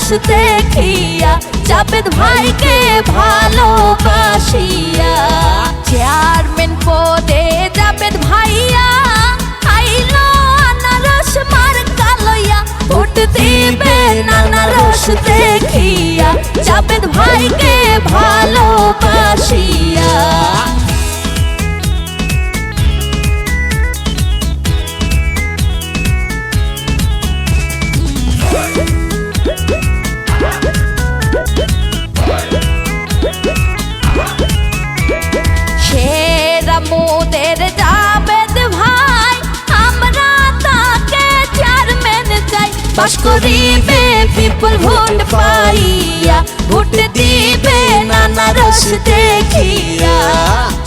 রস দেখিয়া জাবেদ ভাইকে ভালোবাসিয়া চেয়ারম্যান পদে জাবেদ ভাইয়া আইলো আনারস মার্কা লইয়া ভোট দিবেন আনারস দেখিয়া জাবেদ ভাইকে ভালোবাসিয়া। মোদের জাবেদ ভাই আমরা তাকে চেয়ারম্যান চাই পাশ করিবে বিপুল ভোট পাইয়া ভোট দিবে আনারস দেখিয়া।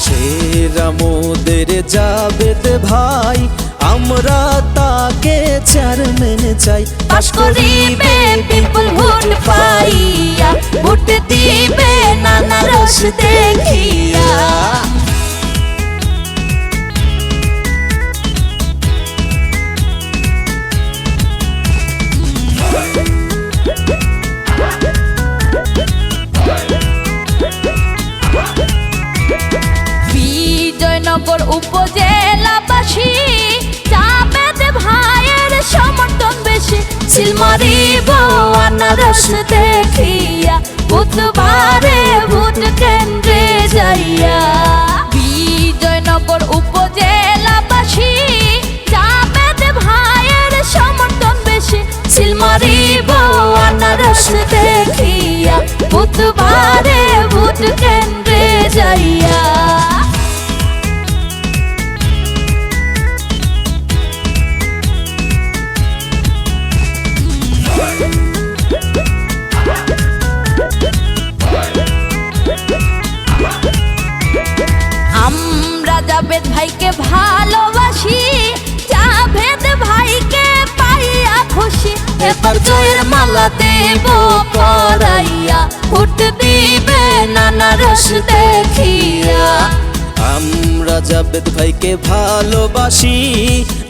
সেরা মোদের জাবেদ ভাই আমরা তাকে চেয়ারম্যান চাই পাশ করিবে বিপুল ভোট পাইয়া ভোট দিবে আনারস দেখিয়া। বিজয়নগর উপজেলাবাসী জাবেদ ভাইয়ের সমর্থন বেশি সিল মারিব আনারস দেখিয়া বুধবারে ভোট কেন্দ্রে যাইয়া। বিজয়নগর উপজেলাবাসী জাবেদ ভাইয়ের সমর্থন বেশি সিল মারিব আনারস দেখিয়া বুধবারে ভোট কেন্দ্রে যাইয়া। আমরা জাবেদ ভাইকে ভালোবাসি জাবেদ ভাইকে পাইয়া খুশি এবার জয়ের মালা দেব পরাইয়া ভোট দিবে আনারস দেখিয়া। আমরা জাবেদ ভাইকে ভালোবাসি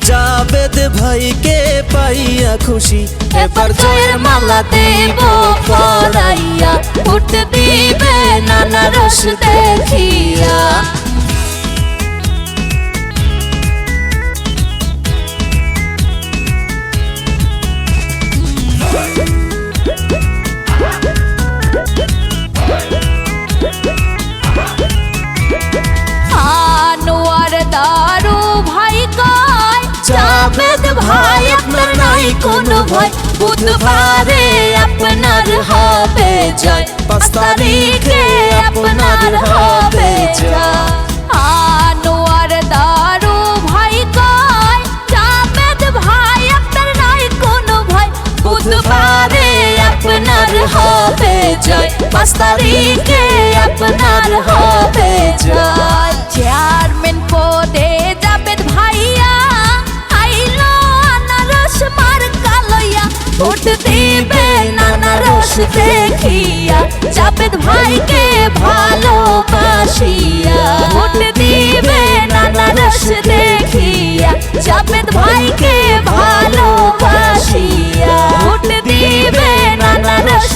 জাবেদ ভাইকে পাইয়া খুশি এবার জয়ের মালা দেব পরাইয়া ভোট দিবে আনারস দেখিয়া। জাবেদ ভাই আপনার নাই কোনো ভয় বুধবারে আপনার হবে জয় 5 তারিখে আপনার হবে জয়। আনোয়ার দারু ভাই কয় জাবেদ ভাই আপনার নাই কোনো ভয় বুধবারে আপনার হবে জয় 5 তারিখে আপনার হবে জয়। চেয়ারম্যান পদে জাবেদ ভাইয়া ভোট দিবে আনারস দেখিয়া জাবেদ ভাইকে ভালোবাসিয়া ভোট দিবে আনারস দেখিয়া জাবেদ ভাইকে ভালোবাসিয়া ভোট দিবে আনারস।